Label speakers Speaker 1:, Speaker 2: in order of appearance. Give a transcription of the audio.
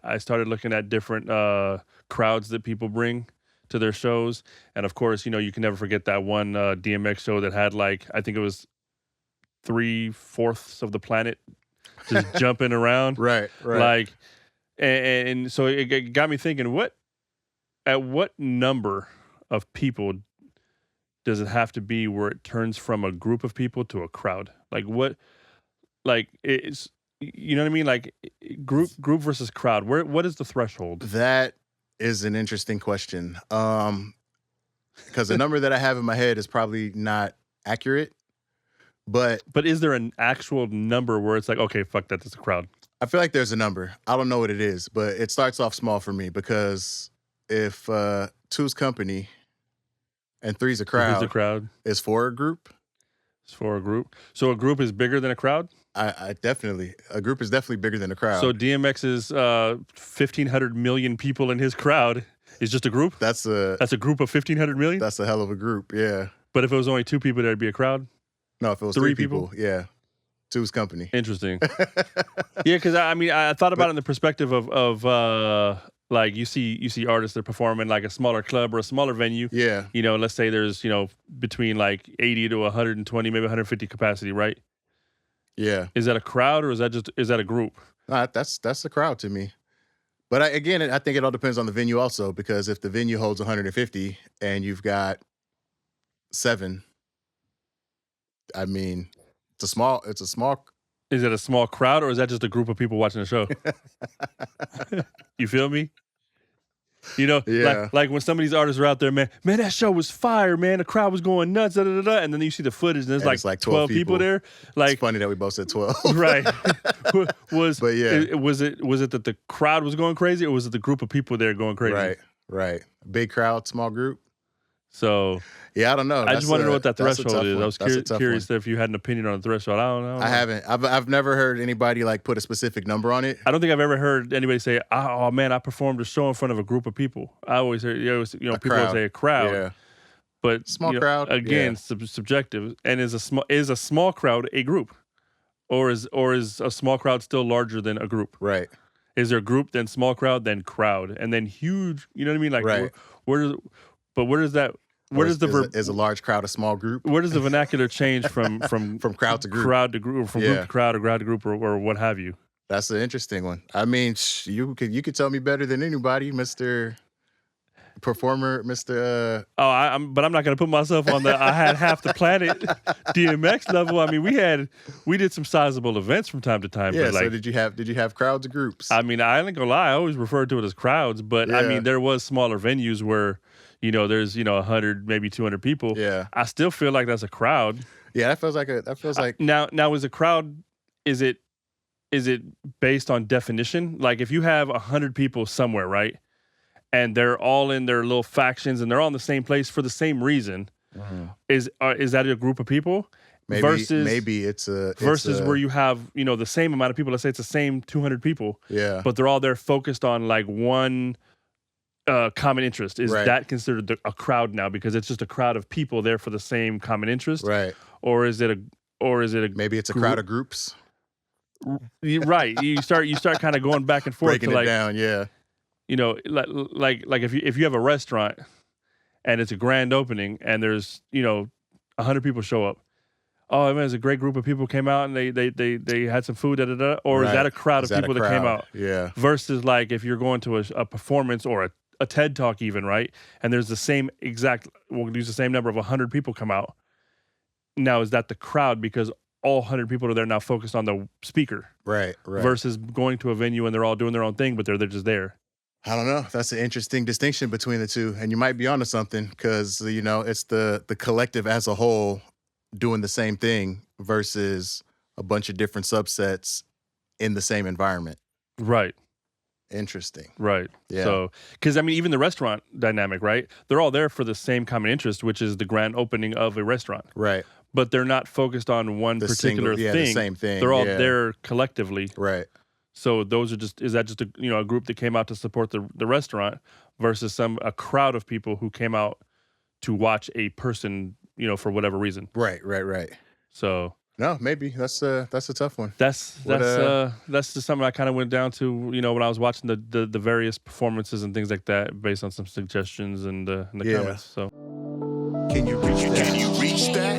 Speaker 1: I started looking at different crowds that people bring to their shows, and of course, you can never forget that one DMX show that had like I think it was 3/4 of the planet just jumping around,
Speaker 2: Right.
Speaker 1: like, and so it got me thinking, at what number of people does it have to be where it turns from a group of people to a crowd? Like what? Like it's you know what I mean? Like group versus crowd. What is the threshold?
Speaker 2: That is an interesting question. Because the number that I have in my head is probably not accurate, but
Speaker 1: is there an actual number where it's like, okay, fuck that, that's a crowd?
Speaker 2: I feel like there's a number. I don't know what it is, but it starts off small for me because if two's company and three's a crowd, is four a group?
Speaker 1: It's for a group. So a group is bigger than a crowd?
Speaker 2: I definitely, a group is definitely bigger than a crowd.
Speaker 1: So DMX's 1,500 million people in his crowd is just a group? That's a group of 1,500 million?
Speaker 2: That's a hell of a group, yeah.
Speaker 1: But if it was only two people, that'd be a crowd?
Speaker 2: No, if it was three people, yeah. Two's company.
Speaker 1: Interesting. Yeah, because I thought about it in the perspective of like you see artists that perform in like a smaller club or a smaller venue.
Speaker 2: Yeah.
Speaker 1: Let's say there's, between like 80 to 120, maybe 150 capacity, right?
Speaker 2: Yeah.
Speaker 1: Is that a crowd or is that a group?
Speaker 2: That's a crowd to me. But I think it all depends on the venue also, because if the venue holds 150 and you've got 7, I mean, it's a small.
Speaker 1: Is it a small crowd or is that just a group of people watching the show? You feel me?
Speaker 2: Yeah.
Speaker 1: Like when some of these artists are out there, man, that show was fire, man. The crowd was going nuts, and then you see the footage, and there's like 12 people there. Like,
Speaker 2: it's funny that we both said 12,
Speaker 1: right?
Speaker 2: But yeah,
Speaker 1: was it that the crowd was going crazy, or was it the group of people there going crazy?
Speaker 2: Right. Big crowd, small group.
Speaker 1: So
Speaker 2: yeah, I don't know.
Speaker 1: I just want to know what that threshold is.
Speaker 2: One.
Speaker 1: I was curious if you had an opinion on the threshold. I don't know.
Speaker 2: I haven't. I've never heard anybody like put a specific number on it.
Speaker 1: I don't think I've ever heard anybody say, "Oh man, I performed a show in front of a group of people." I always hear, people would say a crowd.
Speaker 2: Yeah.
Speaker 1: But
Speaker 2: small crowd
Speaker 1: again, subjective. And is a small crowd a group, or is a small crowd still larger than a group?
Speaker 2: Right.
Speaker 1: Is there group then small crowd then crowd and then huge? You know what I mean? Like
Speaker 2: right.
Speaker 1: Where does that? Where does
Speaker 2: is a large crowd a small group?
Speaker 1: Where does the vernacular change from
Speaker 2: crowd to group?
Speaker 1: Crowd to group, or from group to crowd, or crowd to group, or what have you?
Speaker 2: That's an interesting one. I mean, you could tell me better than anybody, Mr. Performer, Mr.
Speaker 1: But I'm not going to put myself on the I had half the planet DMX level. I mean, we did some sizable events from time to time.
Speaker 2: Yeah.
Speaker 1: But like,
Speaker 2: so did you have crowds or groups?
Speaker 1: I mean, I ain't gonna lie. I always referred to it as crowds, but I mean, there was smaller venues where there's 100, maybe 200 people.
Speaker 2: Yeah.
Speaker 1: I still feel like that's a crowd.
Speaker 2: Yeah, that feels like
Speaker 1: now is a crowd, is it based on definition? Like if you have 100 people somewhere, right? And they're all in their little factions and they're all in the same place for the same reason. Mm-hmm. Is that a group of people?
Speaker 2: Maybe it's
Speaker 1: where you have, the same amount of people. Let's say it's the same 200 people.
Speaker 2: Yeah.
Speaker 1: But they're all there focused on like one common interest. Is that considered a crowd now because it's just a crowd of people there for the same common interest?
Speaker 2: Right.
Speaker 1: Or is it a
Speaker 2: maybe it's a crowd of groups?
Speaker 1: Right. You start kind of going back and forth
Speaker 2: breaking it down, yeah.
Speaker 1: Like if you have a restaurant and it's a grand opening and there's 100 people show up. Oh man, it's a great group of people came out and they had some food, or is that a crowd of people that came out?
Speaker 2: Yeah.
Speaker 1: Versus like if you're going to a performance or a TED Talk even, right? And there's the same we'll use the same number of 100 people come out. Now, is that the crowd because all 100 people are there now focused on the speaker?
Speaker 2: Right.
Speaker 1: Versus going to a venue and they're all doing their own thing, but they're just there.
Speaker 2: I don't know. That's an interesting distinction between the two. And you might be onto something because, it's the collective as a whole doing the same thing versus a bunch of different subsets in the same environment.
Speaker 1: Right.
Speaker 2: Interesting.
Speaker 1: Right.
Speaker 2: Yeah.
Speaker 1: So, because I mean, even the restaurant dynamic, right? They're all there for the same common interest, which is the grand opening of a restaurant.
Speaker 2: Right.
Speaker 1: But they're not focused on one particular thing.
Speaker 2: The same thing.
Speaker 1: They're all there collectively.
Speaker 2: Right.
Speaker 1: So those are is that just a group that came out to support the restaurant versus a crowd of people who came out to watch a person, for whatever reason.
Speaker 2: Right.
Speaker 1: So
Speaker 2: No, maybe that's a tough one.
Speaker 1: That's
Speaker 2: What
Speaker 1: that's just something I kind of went down to, when I was watching the various performances and things like that, based on some suggestions in the
Speaker 2: yeah.
Speaker 1: comments. So
Speaker 2: Can you reach that?
Speaker 3: Can you reach that?